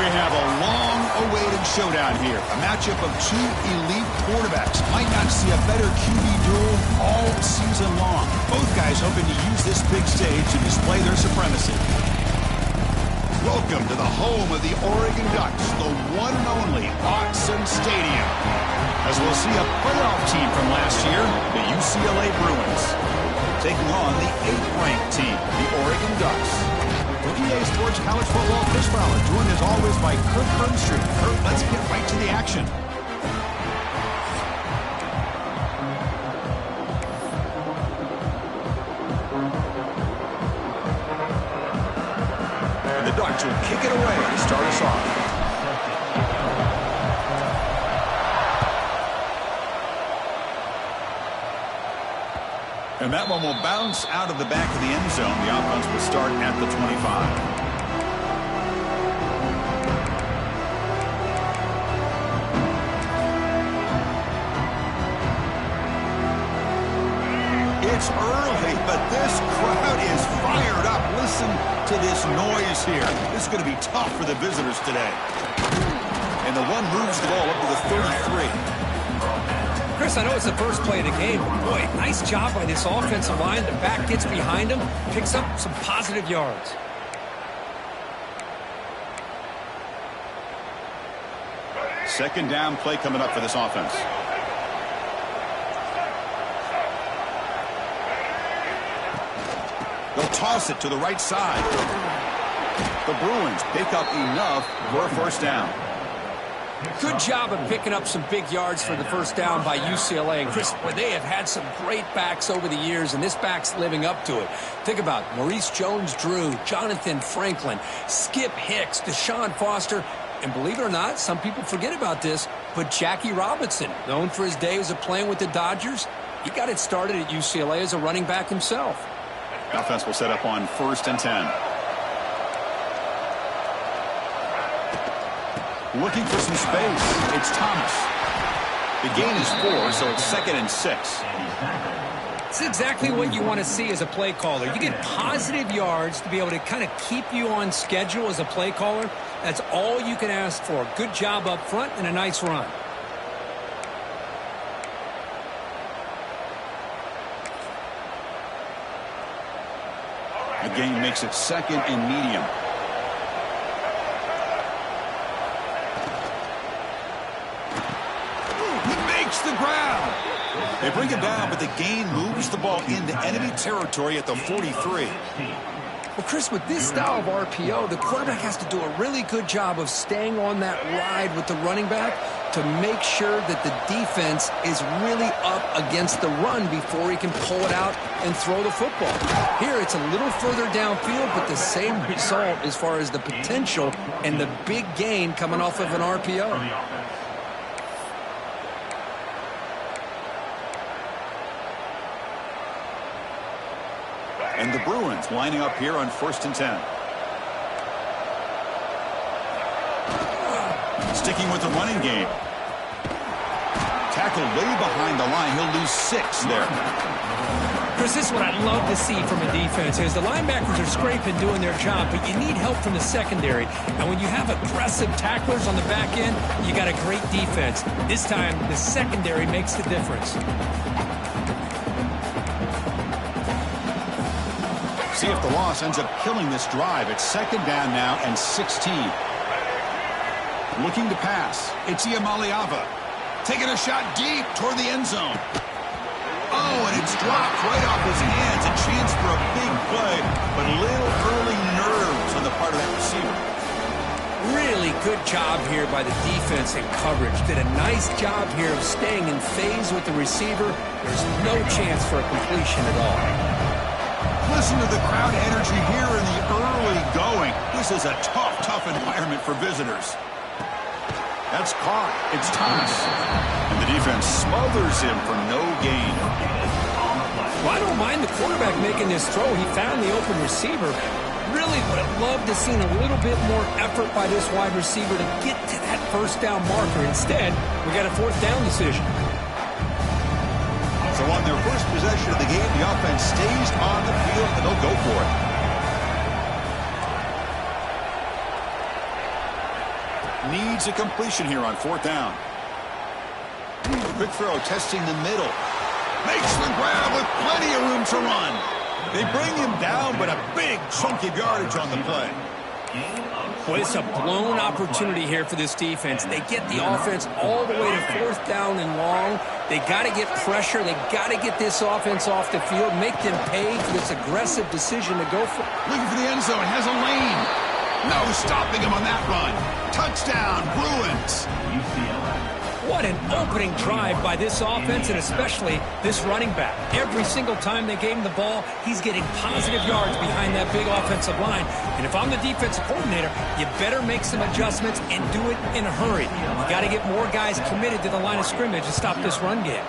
We have a long-awaited showdown here. A matchup of two elite quarterbacks. Might not see a better QB duel all season long. Both guys hoping to use this big stage to display their supremacy. Welcome to the home of the Oregon Ducks, the one and only Autzen Stadium. As we'll see a playoff team from last year, the UCLA Bruins, taking on the 8th-ranked team, the Oregon Ducks. With EA Sports College Football, Chris Fowler, joined as always by Kirk Bernstrom. Kirk, let's get right to the action. And the Ducks will kick it away to start us off. And that one will bounce out of the back of the end zone. The offense will start at the 25. It's early, but this crowd is fired up. Listen to this noise here. This is going to be tough for the visitors today. And the one moves the ball up to the 33. Chris, I know it's the first play of the game. Boy, nice job by this offensive line. The back gets behind him, picks up some positive yards. Second down play coming up for this offense. They'll toss it to the right side. The Bruins pick up enough for a first down. Good job of picking up some big yards for the first down by UCLA. And Chris, boy, they have had some great backs over the years, and this back's living up to it. Think about Maurice Jones-Drew, Jonathan Franklin, Skip Hicks, Deshaun Foster, and believe it or not, some people forget about this, but Jackie Robinson, known for his days of playing with the Dodgers, he got it started at UCLA as a running back himself. Offense will set up on 1st and 10. Looking for some space. It's Thomas. The gain is 4, so it's 2nd and 6. It's exactly what you want to see as a play caller. You get positive yards to be able to kind of keep you on schedule as a play caller. That's all you can ask for. Good job up front and a nice run. The gain makes it 2nd and medium. The ground. They bring it down, but the gain moves the ball into enemy territory at the 43. Well, Chris, with this style of RPO, the quarterback has to do a really good job of staying on that ride with the running back to make sure that the defense is really up against the run before he can pull it out and throw the football. Here, it's a little further downfield, but the same result as far as the potential and the big gain coming off of an RPO. And the Bruins lining up here on 1st and 10. Sticking with the running game. Tackled way behind the line. He'll lose 6 there. Chris, this is what I love to see from a defense is the linebackers are scraping, doing their job, but you need help from the secondary. And when you have aggressive tacklers on the back end, you got a great defense. This time, the secondary makes the difference. See if the loss ends up killing this drive. It's 2nd down now and 16. Looking to pass. It's Iamaleava. Taking a shot deep toward the end zone. Oh, and it's dropped right off his hands. A chance for a big play, but little early nerves on the part of that receiver. Really good job here by the defense in coverage. Did a nice job here of staying in phase with the receiver. There's no chance for a completion at all. Listen to the crowd energy here in the early going. This is a tough environment for visitors. That's caught. It's Thomas. And the defense smothers him for no gain. Well, I don't mind the quarterback making this throw. He found the open receiver. Really would have loved to have seen a little bit more effort by this wide receiver to get to that first down marker. Instead, we got a 4th down decision. So on their first possession of the game, the offense stays on the field, and they'll go for it. needs a completion here on 4th down. Quick throw, testing the middle. Makes the grab with plenty of room to run. They bring him down, but a big chunk of yardage on the play. Boy, it's a blown opportunity here for this defense. They get the offense all the way to 4th down and long. They got to get pressure. They got to get this offense off the field, make them pay for this aggressive decision to go for. Looking for the end zone, has a lane. No stopping him on that run. Touchdown, Bruins. What an opening drive by this offense, and especially this running back. Every single time they gave him the ball, he's getting positive yards behind that big offensive line. And if I'm the defensive coordinator, you better make some adjustments and do it in a hurry. You got to get more guys committed to the line of scrimmage to stop this run game.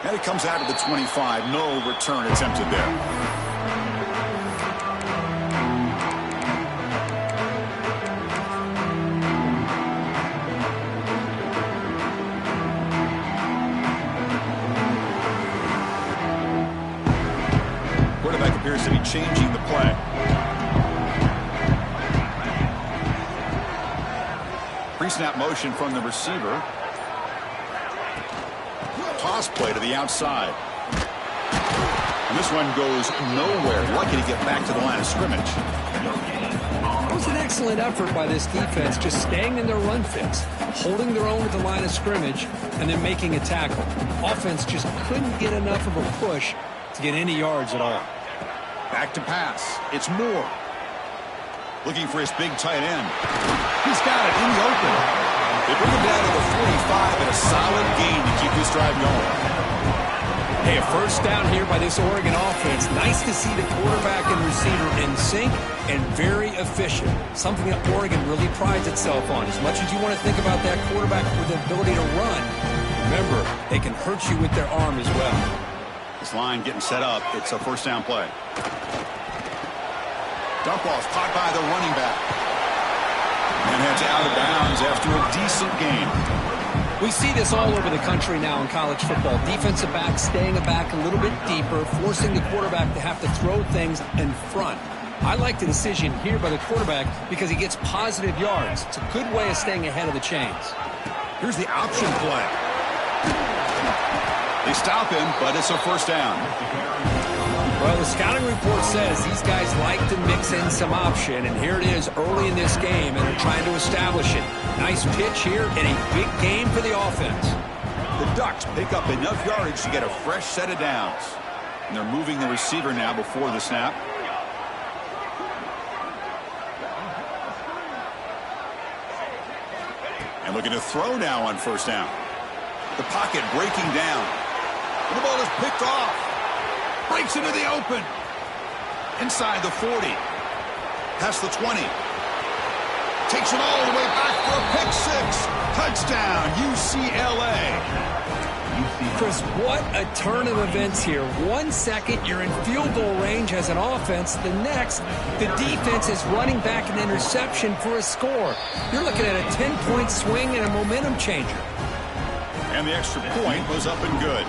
And it comes out of the 25. No return attempted there. Appears to be changing the play. Pre-snap motion from the receiver. Toss play to the outside. And this one goes nowhere. Lucky to get back to the line of scrimmage. It was an excellent effort by this defense, just staying in their run fix, holding their own at the line of scrimmage, and then making a tackle. Offense just couldn't get enough of a push to get any yards at all. Back to pass. It's Moore. Looking for his big tight end. He's got it in the open. They bring him down to the 45 and a solid gain to keep this drive going. Hey, a first down here by this Oregon offense. Nice to see the quarterback and receiver in sync and very efficient. Something that Oregon really prides itself on. As much as you want to think about that quarterback with the ability to run, remember, they can hurt you with their arm as well. This line getting set up. It's a first down play. Dump ball's caught by the running back. And heads out of bounds after a decent gain. We see this all over the country now in college football. Defensive backs staying back a little bit deeper, forcing the quarterback to have to throw things in front. I like the decision here by the quarterback because he gets positive yards. It's a good way of staying ahead of the chains. Here's the option play. They stop him, but it's a first down. Well, the scouting report says these guys like to mix in some option, and here it is early in this game, and they're trying to establish it. Nice pitch here, and a big game for the offense. The Ducks pick up enough yardage to get a fresh set of downs. And they're moving the receiver now before the snap. And looking to throw now on first down. The pocket breaking down. And the ball is picked off. Breaks into the open. Inside the 40. Past the 20. Takes it all the way back for a pick six. Touchdown, UCLA. Chris, what a turn of events here. 1 second, you're in field goal range as an offense. The next, the defense is running back an interception for a score. You're looking at a 10-point swing and a momentum changer. And the extra point was up and good.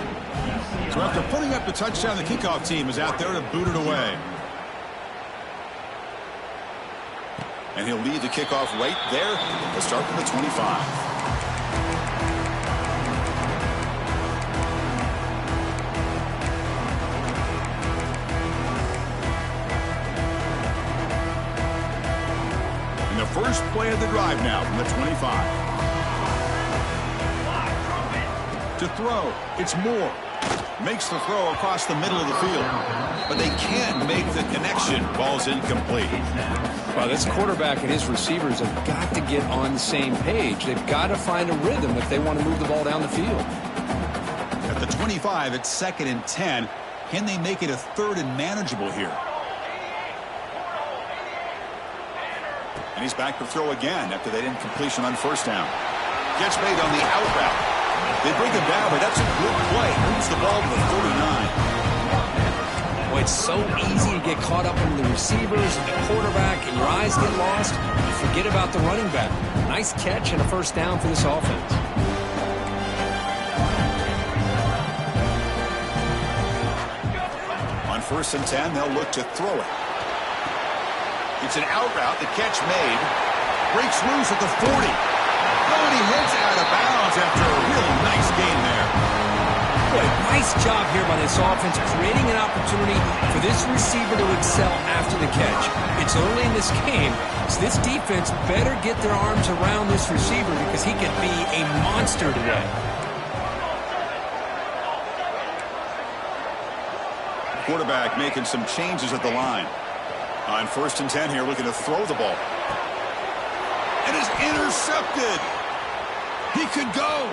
So after putting up the touchdown, the kickoff team is out there to boot it away. And he'll lead the kickoff right there to start from the 25. And the first play of the drive now from the 25. To throw, it's Moore. Makes the throw across the middle of the field. But they can't make the connection. Ball's incomplete. Well, this quarterback and his receivers have got to get on the same page. They've got to find a rhythm if they want to move the ball down the field. At the 25, it's 2nd and 10. Can they make it a 3rd and manageable here? And he's back to throw again after they didn't completion on first down. Gets made on the out route. They bring him down, but that's a good play. Moves the ball to the 39. Boy, it's so easy to get caught up in the receivers and the quarterback, and your eyes get lost. You forget about the running back. Nice catch and a first down for this offense. On 1st and 10, they'll look to throw it. It's an out route. The catch made. Breaks loose at the 40. Oh, and he heads out of bounds after a really nice gain there. Boy, nice job here by this offense, creating an opportunity for this receiver to excel after the catch. It's early in this game, so this defense better get their arms around this receiver because he could be a monster today. Quarterback making some changes at the line. On 1st and 10 here, looking to throw the ball. And is intercepted. He could go.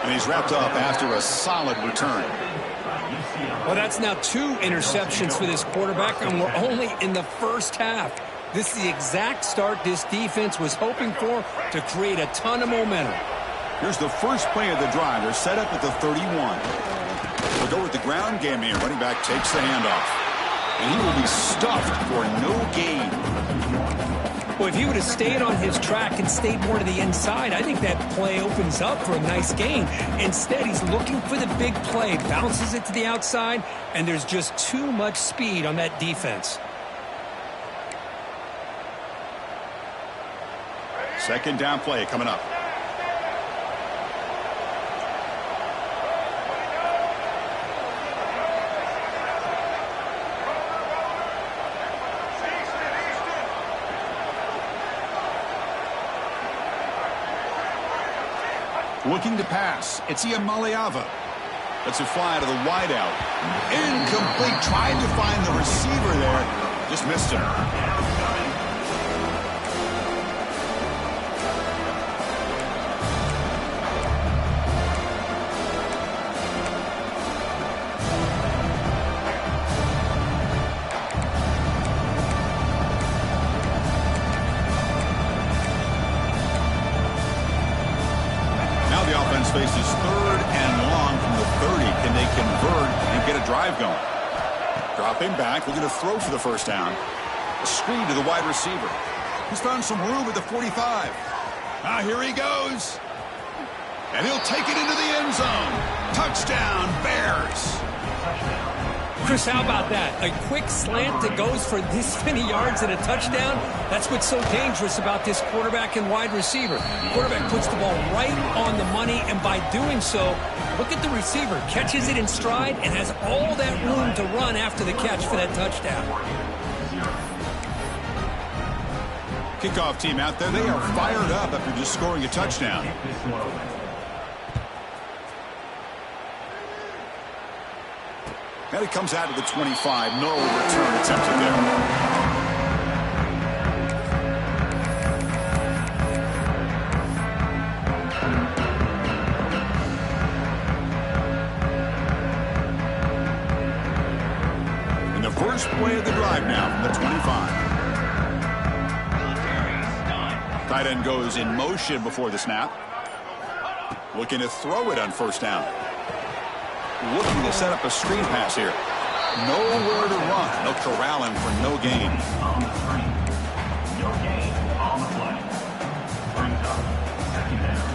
And he's wrapped up after a solid return. Well, that's now 2 interceptions for this quarterback, and we're only in the first half. This is the exact start this defense was hoping for to create a ton of momentum. Here's the first play of the drive. They're set up at the 31. We'll go with the ground game here. Running back takes the handoff. And he will be stuffed for no gain. Well, if he would have stayed on his track and stayed more to the inside, I think that play opens up for a nice gain. Instead, he's looking for the big play, bounces it to the outside, and there's just too much speed on that defense. Second down play coming up. Looking to pass. It's Iamaleava. That's a fly to the wideout. Incomplete. Tried to find the receiver there. Just missed him. Faces 3rd and long from the 30. Can they convert and get a drive going? Dropping back, looking to throw for the first down. A screen to the wide receiver. He's found some room at the 45. Here he goes. And he'll take it into the end zone. Touchdown, Bears. Chris, how about that? A quick slant that goes for this many yards and a touchdown. That's what's so dangerous about this quarterback and wide receiver. Quarterback puts the ball right on the money, and by doing so, look at the receiver. Catches it in stride and has all that room to run after the catch for that touchdown. Kickoff team out there. They are fired up after just scoring a touchdown. And it comes out to the 25. No return attempted there. And the first play of the drive now from the 25. Tight end goes in motion before the snap. Looking to throw it on 1st down. Looking to set up a screen pass here. Nowhere to run. They'll corral him for no gain. On the screen. No gain on the play. Brings up 2nd down.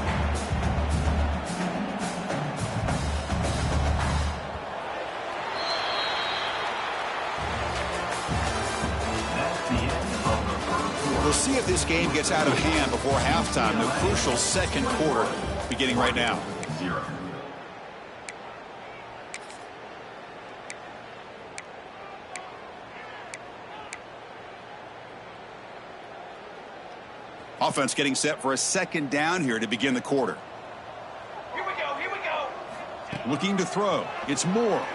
That's the end of the first quarter. We'll see if this game gets out of hand before halftime. The crucial 2nd quarter beginning right now. 0. Offense getting set for a 2nd down here to begin the quarter. Here we go. Looking to throw. It's Moore.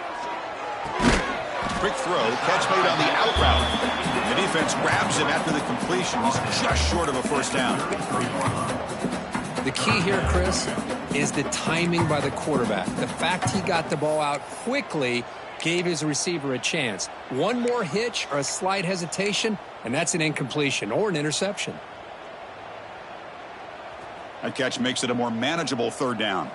Quick throw. Catch made on the out route. The defense grabs him after the completion. He's just short of a 1st down. The key here, Chris, is the timing by the quarterback. The fact he got the ball out quickly gave his receiver a chance. One more hitch or a slight hesitation, and that's an incompletion or an interception. That catch makes it a more manageable 3rd down.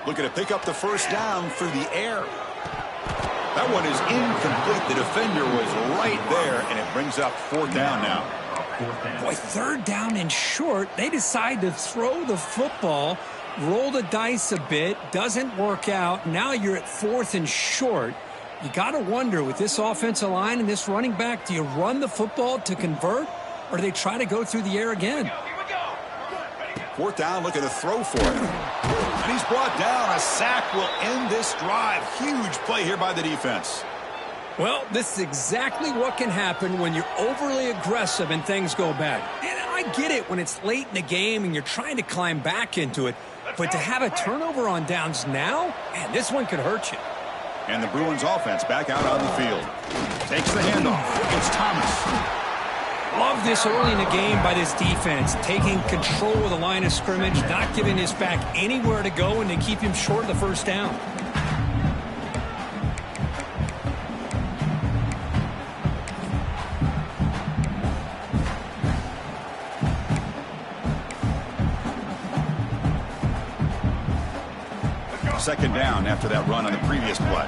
Looking to pick up the 1st down through the air. That one is incomplete. The defender was right there, and it brings up 4th down now. Boy, 3rd down and short. They decide to throw the football, roll the dice a bit, doesn't work out. Now you're at 4th and short. You got to wonder, with this offensive line and this running back, do you run the football to convert, or do they try to go through the air again? Fourth down, looking to throw for it. And he's brought down. A sack will end this drive. Huge play here by the defense. Well, this is exactly what can happen when you're overly aggressive and things go bad. And I get it when it's late in the game and you're trying to climb back into it. But to have a turnover on downs now, man, this one could hurt you. And the Bruins offense back out on the field. Takes the handoff. It's Thomas. Love this early in the game by this defense, taking control of the line of scrimmage, not giving this back anywhere to go, and to keep him short of the first down. Second down after that run on the previous play.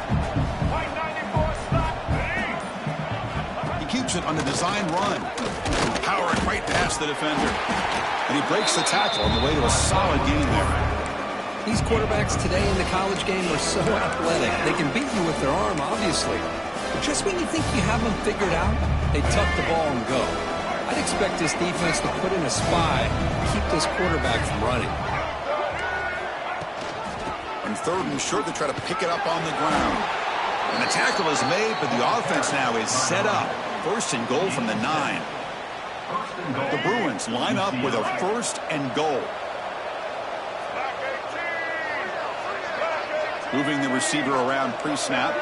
He keeps it on the design run. Powering right past the defender. And he breaks the tackle on the way to a solid gain there. These quarterbacks today in the college game are so athletic. They can beat you with their arm, obviously. But just when you think you have them figured out, they tuck the ball and go. I'd expect this defense to put in a spy to keep this quarterback from running. And third and short, they try to pick it up on the ground. And the tackle is made, but the offense now is set up. First and goal from the 9. The Bruins line up with a first and goal. Moving the receiver around pre-snap.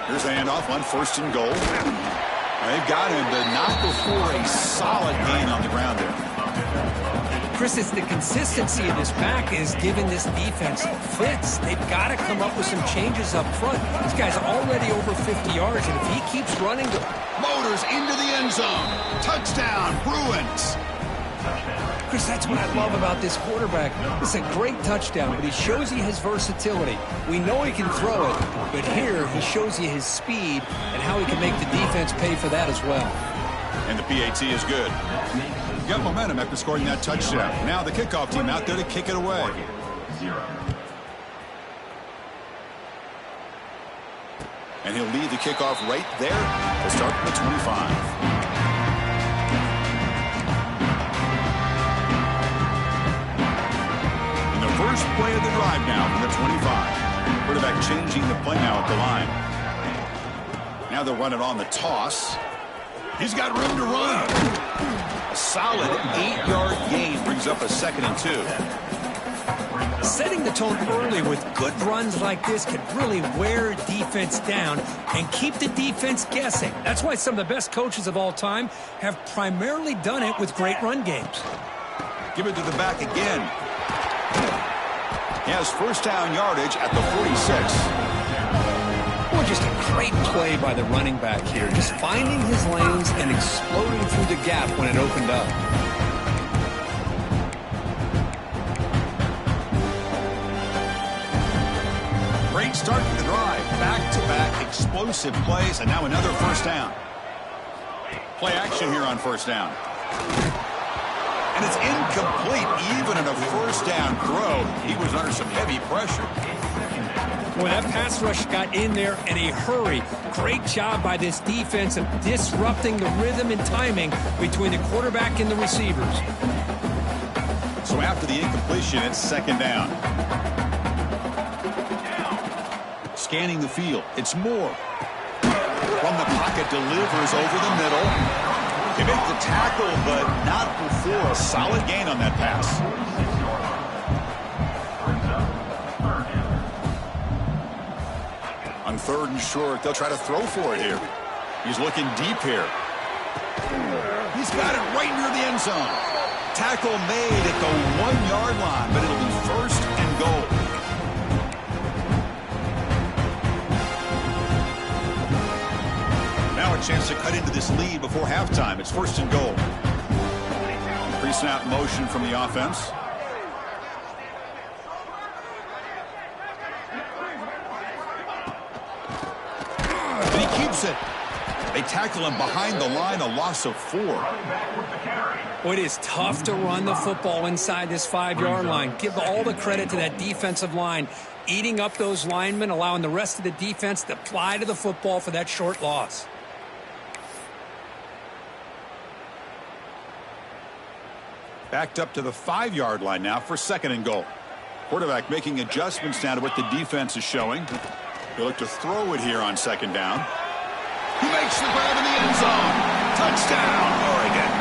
Here's the handoff on first and goal. They've got him, but not before a solid gain on the ground there. Chris, it's the consistency of this back is giving this defense fits. They've got to come up with some changes up front. This guy's already over 50 yards, and if he keeps running... Motors into the end zone. Touchdown, Bruins. Chris, that's what I love about this quarterback. It's a great touchdown, but he shows you his versatility. We know he can throw it, but here he shows you his speed and how he can make the defense pay for that as well. And the PAT is good. Got momentum after scoring that touchdown. Now the kickoff team out there to kick it away. And he'll lead the kickoff right there to start from the 25. And the first play of the drive now from the 25. Quarterback changing the play now at the line. Now they'll run it on the toss. He's got room to run. A solid 8-yard gain brings up a 2nd and 2. Setting the tone early with good runs like this can really wear defense down and keep the defense guessing. That's why some of the best coaches of all time have primarily done it with great run games. Give it to the back again. He has first down yardage at the 46. Well, just a great play by the running back here. Just finding his lanes and exploding through the gap when it opened up. Great start to the drive. Back-to-back explosive plays, and now another first down. Play action here on first down. And it's incomplete even in a first down throw. He was under some heavy pressure. Well, that pass rush got in there in a hurry. Great job by this defense of disrupting the rhythm and timing between the quarterback and the receivers. So after the incompletion, it's second down. Scanning the field. It's Moore. From the pocket, delivers over the middle. They make the tackle, but not before a solid gain on that pass. On third and short, they'll try to throw for it here. He's looking deep here. He's got it right near the end zone. Tackle made at the 1-yard line, but it'll be first and goal. Now a chance to cut into this lead before halftime. It's first and goal. Pre-snap motion from the offense. And he keeps it. They tackle him behind the line, a loss of 4. Running back with the carry. Well, it is tough to run the football inside this 5-yard line. Give all the credit to that defensive line, eating up those linemen, allowing the rest of the defense to fly to the football for that short loss. Backed up to the 5-yard line now for 2nd and goal. Quarterback making adjustments now to what the defense is showing. They look to throw it here on 2nd down. He makes the grab in the end zone. Touchdown, Oregon.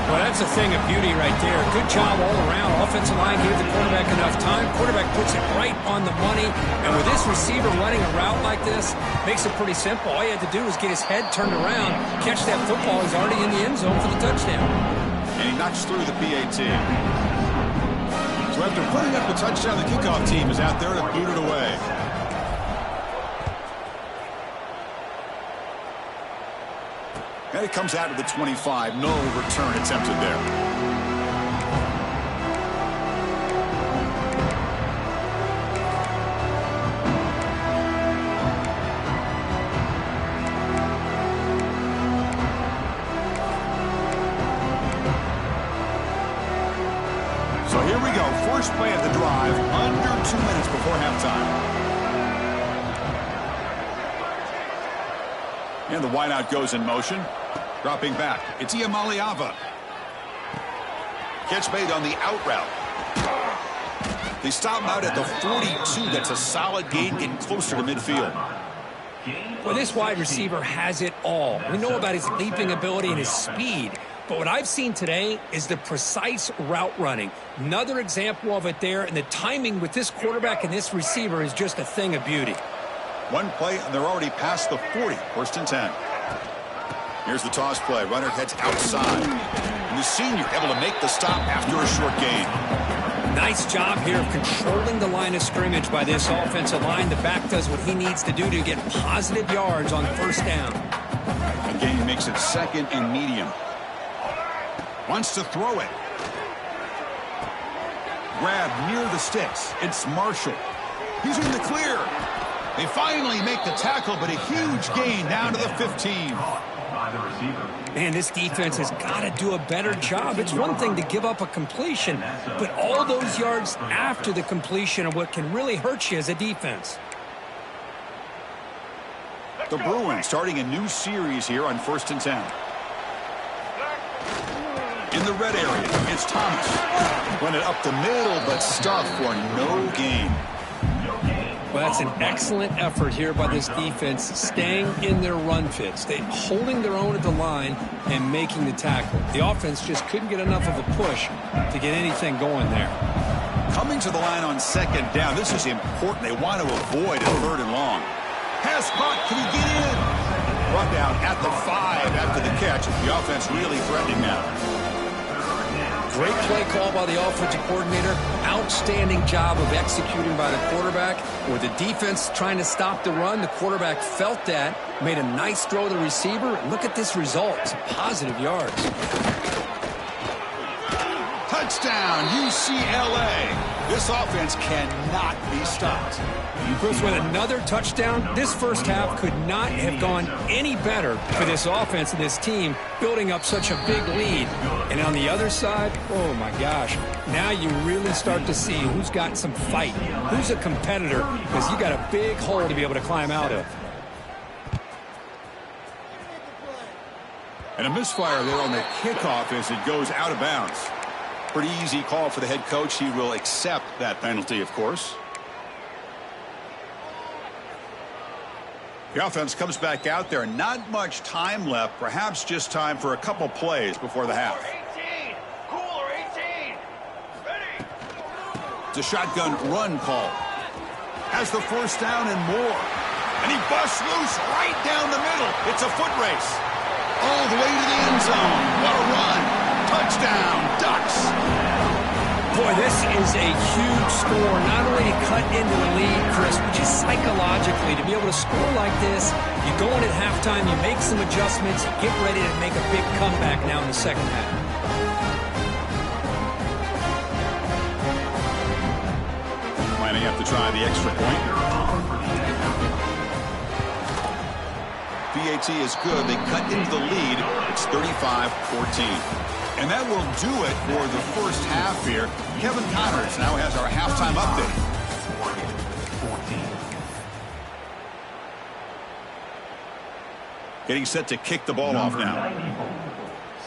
Well, that's a thing of beauty right there. Good job all around. Offensive line gave the quarterback enough time. Quarterback puts it right on the money. And with this receiver running a route like this, makes it pretty simple. All you had to do was get his head turned around, catch that football. He's already in the end zone for the touchdown. And he knocks through the PAT. So after putting up the touchdown, the kickoff team is out there to boot it away. And it comes out to the 25. No return attempted there. So here we go. First play of the drive, under 2 minutes before halftime. And the wideout goes in motion. Dropping back, it's Iamaleava. Catch made on the out route. They stop him out at the 42. That's a solid gain, getting closer to midfield. Well, this wide receiver has it all. We know about his leaping ability and his speed. But what I've seen today is the precise route running. Another example of it there, and the timing with this quarterback and this receiver is just a thing of beauty. One play, and they're already past the 40. 1st and 10. Here's the toss play. Runner heads outside. And the senior able to make the stop after a short gain. Nice job here of controlling the line of scrimmage by this offensive line. The back does what he needs to do to get positive yards on 1st down. And gain makes it 2nd and medium. Wants to throw it. Grab near the sticks. It's Marshall. He's in the clear. They finally make the tackle, but a huge gain down to the 15. Man, this defense has got to do a better job. It's one thing to give up a completion, but all those yards after the completion are what can really hurt you as a defense. The Bruins starting a new series here on 1st and 10. In the red area, it's Thomas. Run it up the middle, but stuffed for no gain. Well, that's an excellent effort here by this defense, staying in their run fits, holding their own at the line and making the tackle. The offense just couldn't get enough of a push to get anything going there. Coming to the line on 2nd down, this is important. They want to avoid a 3rd and long. Pass caught, can he get in? Brought down at the 5 after the catch. The offense really threatening now. Great play call by the offensive coordinator. Outstanding job of executing by the quarterback. With the defense trying to stop the run, the quarterback felt that, made a nice throw to the receiver. Look at this result. Some positive yards. Touchdown, UCLA. This offense cannot be stopped. Bruce, with another touchdown, this first half could not have gone any better for this offense and this team, building up such a big lead. And on the other side, oh my gosh, now you really start to see who's got some fight, who's a competitor, because you got a big hole to be able to climb out of. And a misfire there on the kickoff as it goes out of bounds. Pretty easy call for the head coach. He will accept that penalty, of course. The offense comes back out there. Not much time left. Perhaps just time for a couple plays before the half. 18. Cooler 18. Ready. It's a shotgun run call. Has the 1st down and more. And he busts loose right down the middle. It's a foot race. All the way to the end zone. What a run. Touchdown, Ducks. Boy, this is a huge score, not only to cut into the lead, Chris, but just psychologically to be able to score like this. You go in at halftime, you make some adjustments, you get ready to make a big comeback now in the 2nd half. Lining up to try the extra point. PAT is good. They cut into the lead. It's 35-14. And that will do it for the first half here. Kevin Connors now has our halftime update. Getting set to kick the ball off now.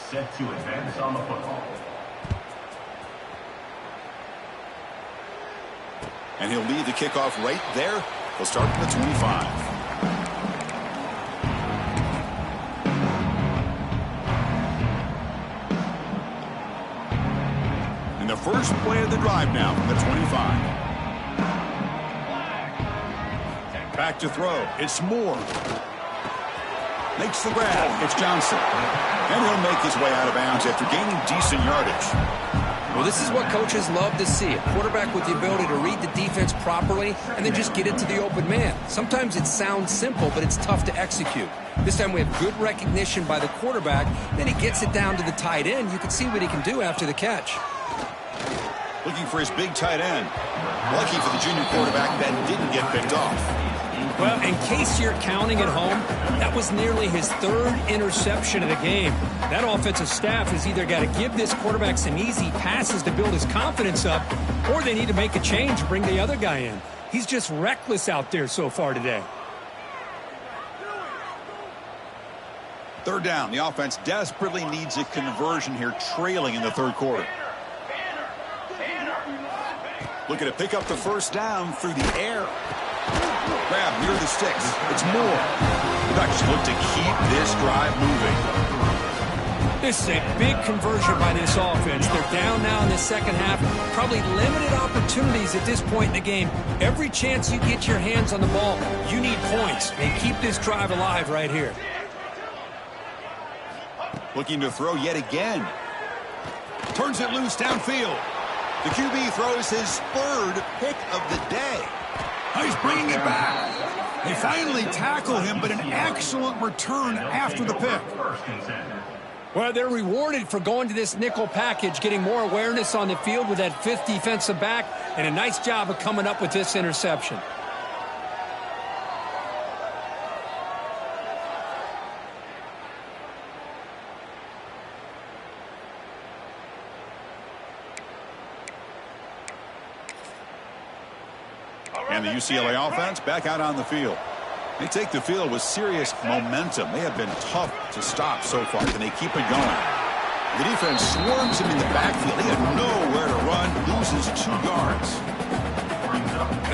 Set to advance on the football. And he'll lead the kickoff right there. He'll start at the 25. And the first play of the drive now from the 25. Back to throw. It's Moore. Makes the grab. It's Johnson. And he'll make his way out of bounds after gaining decent yardage. Well, this is what coaches love to see. A quarterback with the ability to read the defense properly and then just get it to the open man. Sometimes it sounds simple, but it's tough to execute. This time we have good recognition by the quarterback. Then he gets it down to the tight end. You can see what he can do after the catch. Looking for his big tight end. Lucky for the junior quarterback, that didn't get picked off. Well, in case you're counting at home, that was nearly his third interception of the game. That offensive staff has either got to give this quarterback some easy passes to build his confidence up, or they need to make a change and bring the other guy in. He's just reckless out there so far today. Third down. The offense desperately needs a conversion here, trailing in the third quarter. Looking to pick up the first down through the air. Grab near the sticks. It's Moore. The Ducks look to keep this drive moving. This is a big conversion by this offense. They're down now in the second half. Probably limited opportunities at this point in the game. Every chance you get your hands on the ball, you need points. And keep this drive alive right here. Looking to throw yet again. Turns it loose downfield. The QB throws his third pick of the day. He's bringing it back. They finally tackle him, but an excellent return after the pick. Well, they're rewarded for going to this nickel package, getting more awareness on the field with that fifth defensive back, and a nice job of coming up with this interception. And the UCLA offense back out on the field. They take the field with serious momentum. They have been tough to stop so far. Can they keep it going? The defense swarms him in the backfield. He had nowhere to run. Loses 2 yards.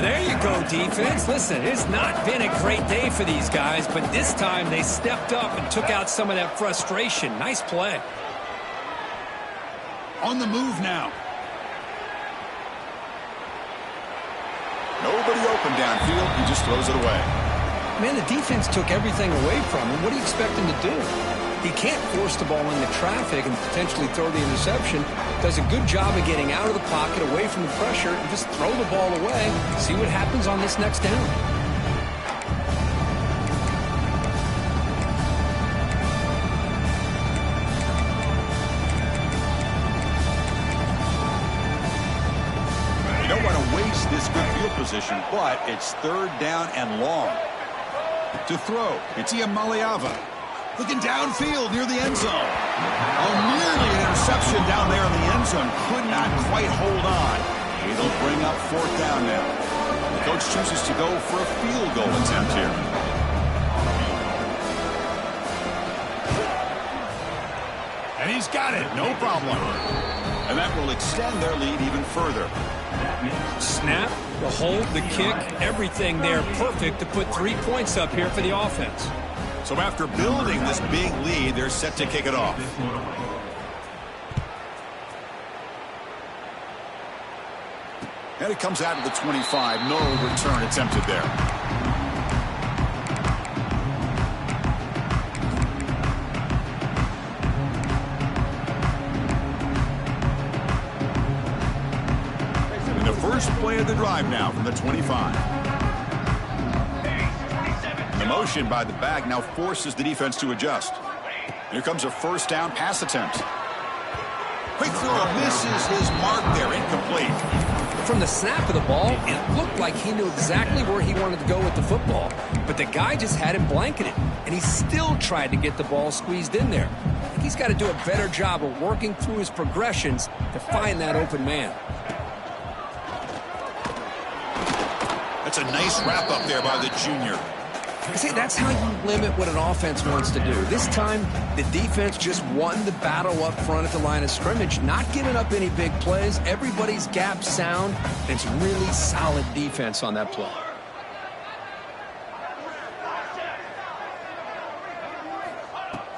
There you go, defense. Listen, it's not been a great day for these guys, but this time they stepped up and took out some of that frustration. Nice play. On the move now. Nobody open downfield. He just throws it away. Man, the defense took everything away from him. What do you expect him to do? He can't force the ball into traffic and potentially throw the interception. Does a good job of getting out of the pocket, away from the pressure, and just throw the ball away. See what happens on this next down. This good field position, but it's third down and long. To throw, it's Iamaleava. Looking downfield near the end zone. Oh, nearly an interception down there in the end zone. Could not quite hold on. It'll bring up fourth down now. The coach chooses to go for a field goal attempt here. And he's got it, no problem. And that will extend their lead even further. Snap, the hold, the kick, everything there perfect to put 3 points up here for the offense. So after building this big lead, they're set to kick it off. And it comes out of the 25. No return attempted there. First play of the drive now from the 25. The motion by the back now forces the defense to adjust. Here comes a first down pass attempt. Quick throw misses his mark there, incomplete. From the snap of the ball, it looked like he knew exactly where he wanted to go with the football. But the guy just had him blanketed, and he still tried to get the ball squeezed in there. I think he's got to do a better job of working through his progressions to find that open man. That's a nice wrap-up there by the junior. See, that's how you limit what an offense wants to do. This time, the defense just won the battle up front at the line of scrimmage, not giving up any big plays. Everybody's gap sound, and it's really solid defense on that play.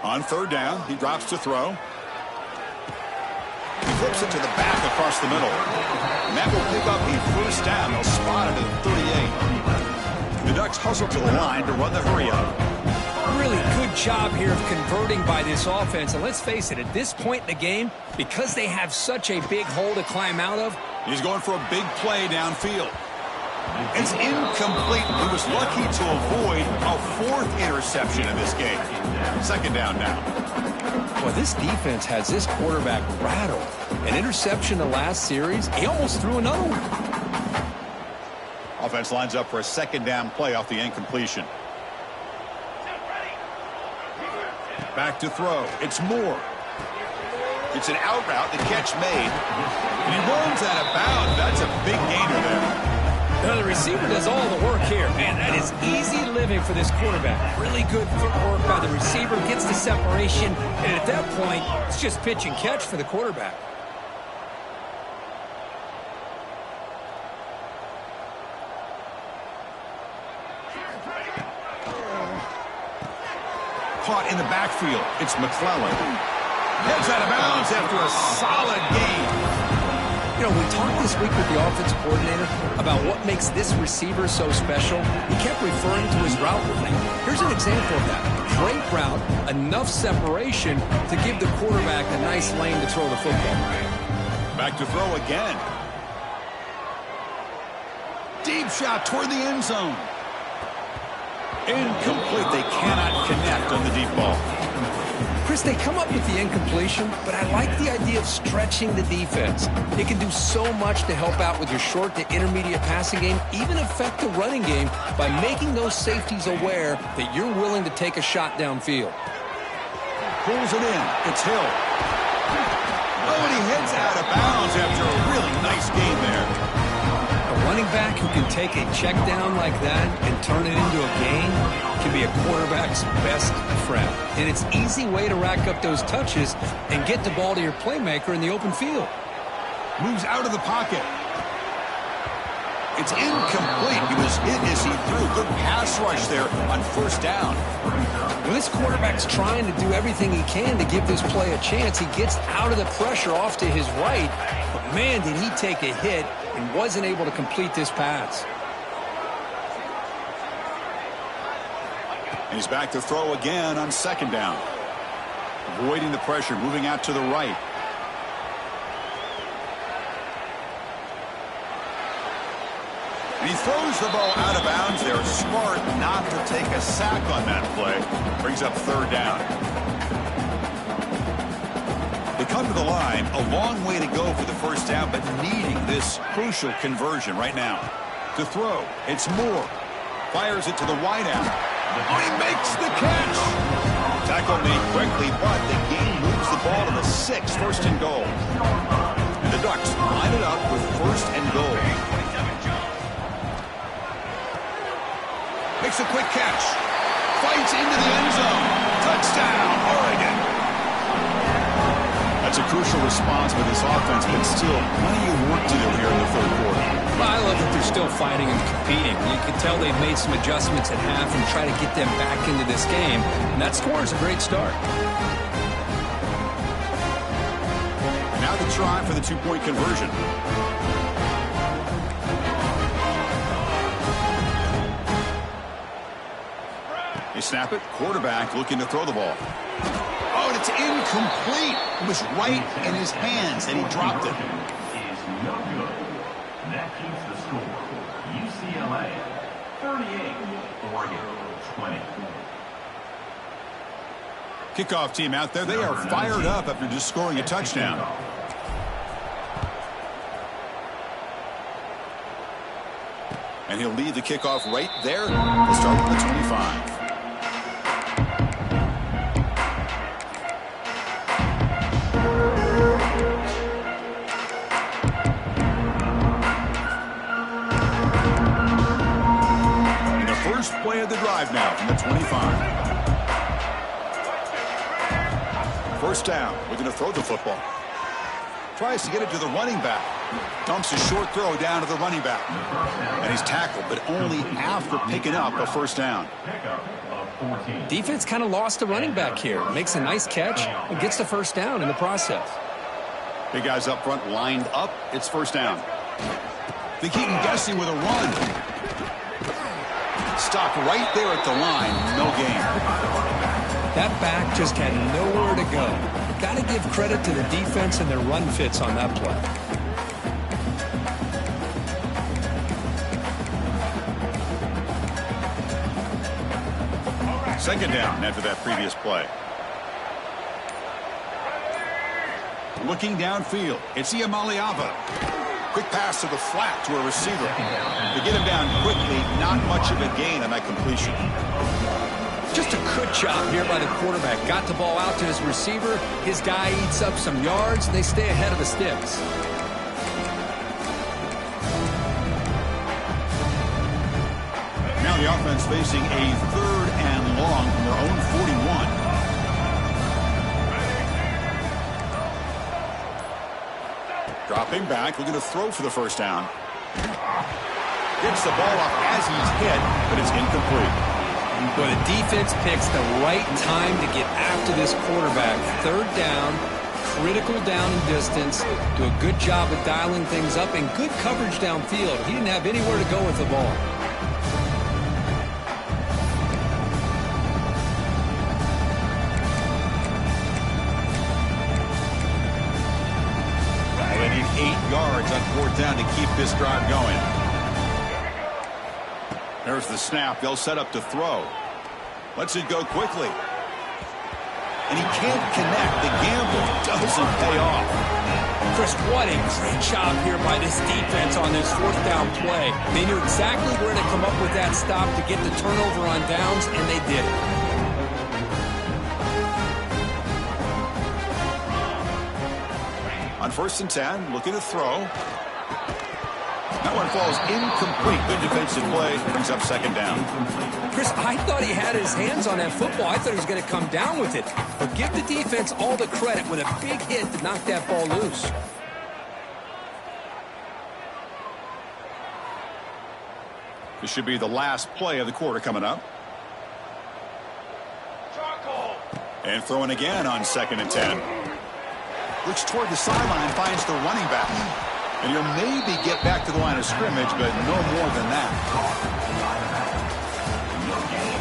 On third down, he drops to throw. He flips it to the back across the middle. And that will pick up a first down. They'll spot it at 38. The Ducks hustle to the line to run the hurry up. Really good job here of converting by this offense. And let's face it, at this point in the game, because they have such a big hole to climb out of, he's going for a big play downfield. It's incomplete. He was lucky to avoid a fourth interception in this game. Second down now. Well, this defense has this quarterback rattled. An interception the last series, he almost threw another one. Offense lines up for a second down play off the incompletion. Back to throw. It's Moore. It's an out route. The catch made. And he runs out of bounds. That's a big gainer there. Now the receiver does all the work here. Man, that is easy living for this quarterback. Really good footwork by the receiver. Gets the separation. And at that point, it's just pitch and catch for the quarterback. Caught in the backfield. It's McClellan. Heads out of bounds after a solid game. You know, we talked this week with the offensive coordinator about what makes this receiver so special. He kept referring to his route running. Here's an example of that. Great route, enough separation to give the quarterback a nice lane to throw the football. Back to throw again. Deep shot toward the end zone. Incomplete. They cannot connect on the deep ball. Chris, they come up with the incompletion, but I like the idea of stretching the defense. It can do so much to help out with your short to intermediate passing game, even affect the running game by making those safeties aware that you're willing to take a shot downfield. Pulls it in. It's Hill. Oh, and he heads out of bounds after a really nice game there. A running back who can take a check down like that and turn it into a gain can be a quarterback's best friend. And it's an easy way to rack up those touches and get the ball to your playmaker in the open field. Moves out of the pocket. It's incomplete. He was hit as he threw. Good pass rush there on first down. When this quarterback's trying to do everything he can to give this play a chance, he gets out of the pressure off to his right. But man, did he take a hit and wasn't able to complete this pass. And he's back to throw again on second down. Avoiding the pressure, moving out to the right. And he throws the ball out of bounds there. Smart not to take a sack on that play. Brings up third down. They come to the line, a long way to go for the first down, but needing this crucial conversion right now. To throw, it's Moore. Fires it to the wideout. Oh, he makes the catch. Tackle made quickly, but the game moves the ball to the 6, first and goal. And the Ducks line it up with first and goal. Makes a quick catch. Fights into the end zone. Touchdown, Oregon. That's a crucial response with this offense, but still plenty of work to do here in the third quarter. Well, I love that they're still fighting and competing. You can tell they've made some adjustments at half and try to get them back into this game. And that score is a great start. Now the try for the two-point conversion. They snap it. Quarterback looking to throw the ball. Oh, and it's incomplete. It was right in his hands, and he dropped it. Is no good. That keeps the score. UCLA 38, Oregon 20. Kickoff team out there. They are fired up after just scoring a touchdown. And he'll lead the kickoff right there. We'll start with the 25. First play of the drive now from the 25. First down. We're going to throw the football. Tries to get it to the running back. Dumps a short throw down to the running back. And he's tackled, but only after picking up a first down. Defense kind of lost the running back here. Makes a nice catch and gets the first down in the process. Big guys up front lined up. It's first down. They keep him guessing with a run. Stopped right there at the line. No gain. That back just had nowhere to go. Got to give credit to the defense and their run fits on that play. Second down after that previous play. Looking downfield. It's Iamaleava. Quick pass to the flat to a receiver. To get him down quickly, not much of a gain on that completion. Just a good job here by the quarterback. Got the ball out to his receiver. His guy eats up some yards. They stay ahead of the sticks. Now the offense facing a third and long from their own 41. Dropping back, we're going to throw for the first down. Gets the ball off as he's hit, but it's incomplete. Well, the defense picks the right time to get after this quarterback. Third down, critical down and distance. Do a good job of dialing things up and good coverage downfield. He didn't have anywhere to go with the ball. They need 8 yards on fourth down to keep this drive going. There's the snap. They'll set up to throw. Lets it go quickly. And he can't connect. The gamble doesn't pay off. Chris, what a great job here by this defense on this fourth down play. They knew exactly where to come up with that stop to get the turnover on downs, and they did it. On 1st and 10, looking to throw. That one falls incomplete. Good defensive play. Brings up second down. Chris, I thought he had his hands on that football. I thought he was going to come down with it. But give the defense all the credit with a big hit to knock that ball loose. This should be the last play of the quarter coming up. And throwing again on 2nd and 10. Looks toward the sideline, finds the running back. And he'll maybe get back to the line of scrimmage, but no more than that.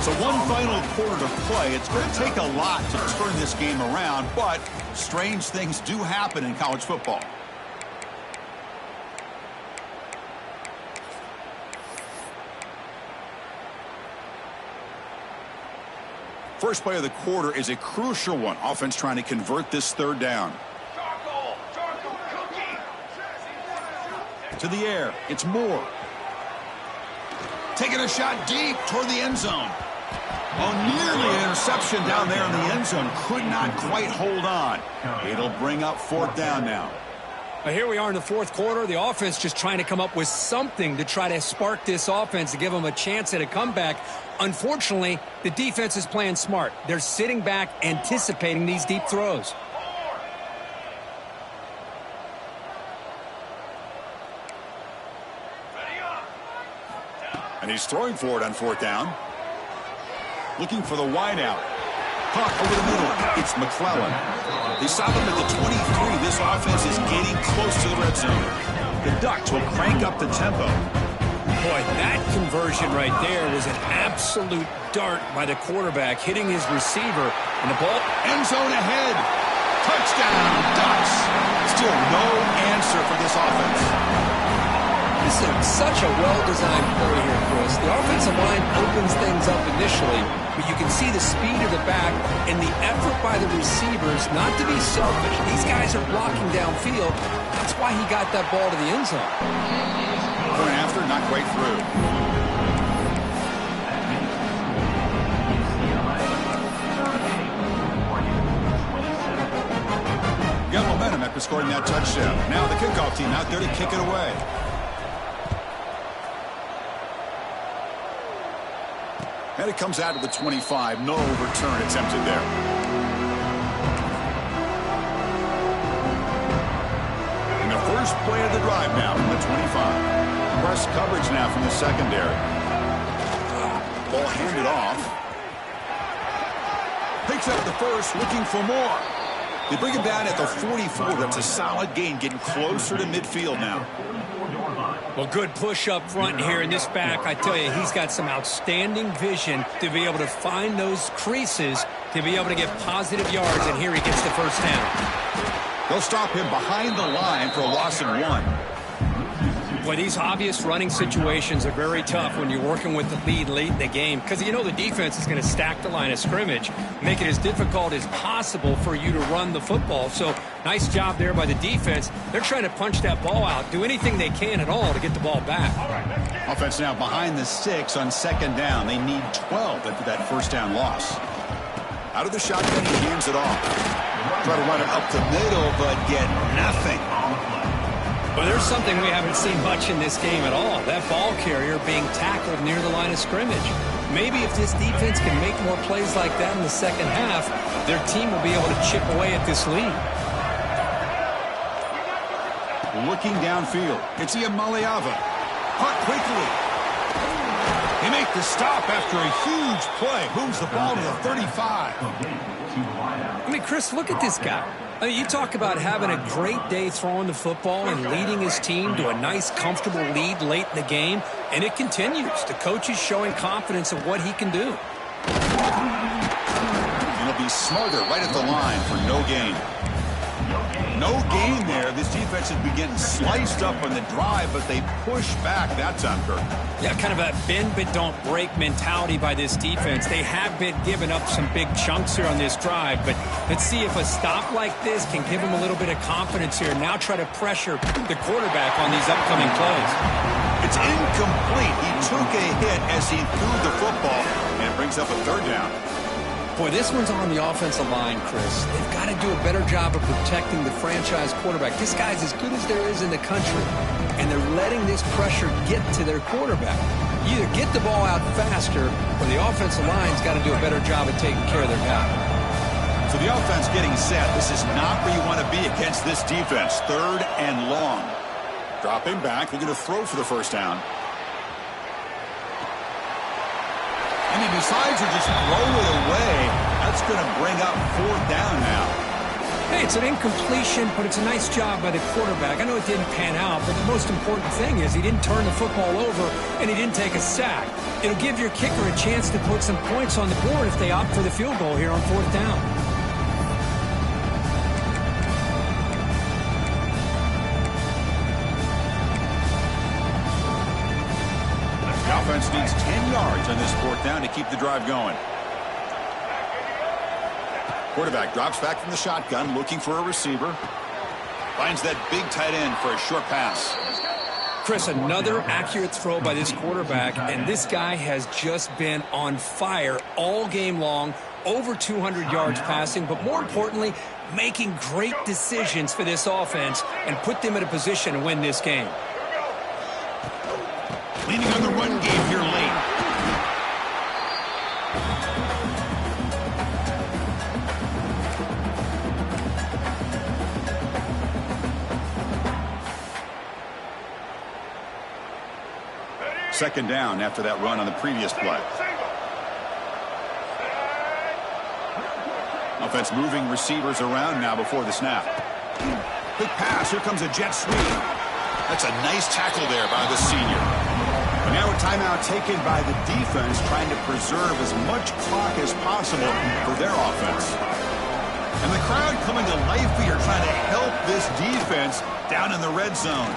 So one final quarter to play. It's going to take a lot to turn this game around, but strange things do happen in college football. First play of the quarter is a crucial one. Offense trying to convert this third down. To the air. It's Moore. Taking a shot deep toward the end zone. Oh, nearly an interception down there in the end zone. Could not quite hold on. It'll bring up fourth down now. Well, here we are in the fourth quarter. The offense just trying to come up with something to try to spark this offense to give them a chance at a comeback. Unfortunately, the defense is playing smart. They're sitting back, anticipating these deep throws. And he's throwing for it on fourth down. Looking for the wide out. Caught over the middle. It's McClellan. They stop him at the 23. This offense is getting close to the red zone. The Ducks will crank up the tempo. Boy, that conversion right there was an absolute dart by the quarterback, hitting his receiver. And the ball, end zone ahead. Touchdown, Ducks. Still no answer for this offense. This is such a well-designed play here, Chris. The offensive line opens things up initially, but you can see the speed of the back and the effort by the receivers not to be selfish. These guys are blocking downfield. That's why he got that ball to the end zone. point after, not quite through. Got momentum after scoring that touchdown. Now the kickoff team out there to kick it away. And it comes out to the 25. No return attempted there. And the first play of the drive now from the 25. Press coverage now from the secondary. Ball handed off. Picks up the first, looking for more. They bring him down at the 44. That's a solid gain, getting closer to midfield now. Well, good push up front here in this back. I tell you, he's got some outstanding vision to be able to find those creases, to be able to get positive yards, and here he gets the first down. They'll stop him behind the line for a loss of 1. Boy, these obvious running situations are very tough when you're working with the lead late in the game, because you know the defense is going to stack the line of scrimmage, make it as difficult as possible for you to run the football. So nice job there by the defense. They're trying to punch that ball out, do anything they can at all to get the ball back. Offense now behind the 6 on second down. They need 12 after that first down loss. Out of the shotgun, he hands it off. Try to run it up the middle, but get nothing. Well, there's something we haven't seen much in this game at all. That ball carrier being tackled near the line of scrimmage. Maybe if this defense can make more plays like that in the second half, their team will be able to chip away at this lead. Looking downfield. It's Iamaleava. Caught quickly. They make the stop after a huge play. Moves the ball to the 35. I mean, Chris, look at this guy. I mean, you talk about having a great day throwing the football and leading his team to a nice, comfortable lead late in the game, and it continues. The coach is showing confidence of what he can do. And he'll be smarter right at the line for no gain. No gain there. This defense has been getting sliced up on the drive, but they push back that time, Kirk. Yeah, kind of a bend but don't break mentality by this defense. They have been giving up some big chunks here on this drive, but let's see if a stop like this can give them a little bit of confidence here. Now try to pressure the quarterback on these upcoming plays. It's incomplete. He took a hit as he threw the football, and it brings up a third down. Boy, this one's on the offensive line, Chris. They've got to do a better job of protecting the franchise quarterback. This guy's as good as there is in the country, and they're letting this pressure get to their quarterback. You either get the ball out faster, or the offensive line's got to do a better job of taking care of their guy. So the offense getting set. This is not where you want to be against this defense. Third and long. Dropping back. They're going to throw for the first down. And he decides to just throw it away. That's going to bring up fourth down now. Hey, it's an incompletion, but it's a nice job by the quarterback. I know it didn't pan out, but the most important thing is he didn't turn the football over and he didn't take a sack. It'll give your kicker a chance to put some points on the board if they opt for the field goal here on fourth down. The offense needs 10 yards on this fourth down to keep the drive going. Quarterback drops back from the shotgun, looking for a receiver. Finds that big tight end for a short pass. Chris, another accurate throw by this quarterback, and this guy has just been on fire all game long, over 200 yards passing, but more importantly, making great decisions for this offense and put them in a position to win this game. Leaning on the run game here late. Second down after that run on the previous play. Offense moving receivers around now before the snap. Quick pass. Here comes a jet sweep. That's a nice tackle there by the senior. And now a timeout taken by the defense, trying to preserve as much clock as possible for their offense. And the crowd coming to life here, trying to help this defense down in the red zone.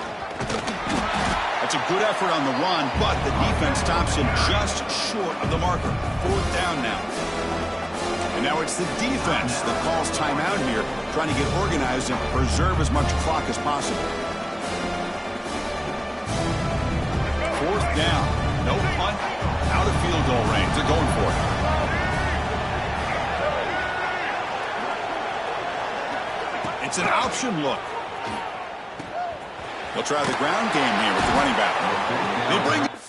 That's a good effort on the run, but the defense stops him just short of the marker. Fourth down now. And now it's the defense that calls timeout here, trying to get organized and preserve as much clock as possible. First down. No punt. Out of field goal range. They're going for it. It's an option look. They'll try the ground game here with the running back. They bring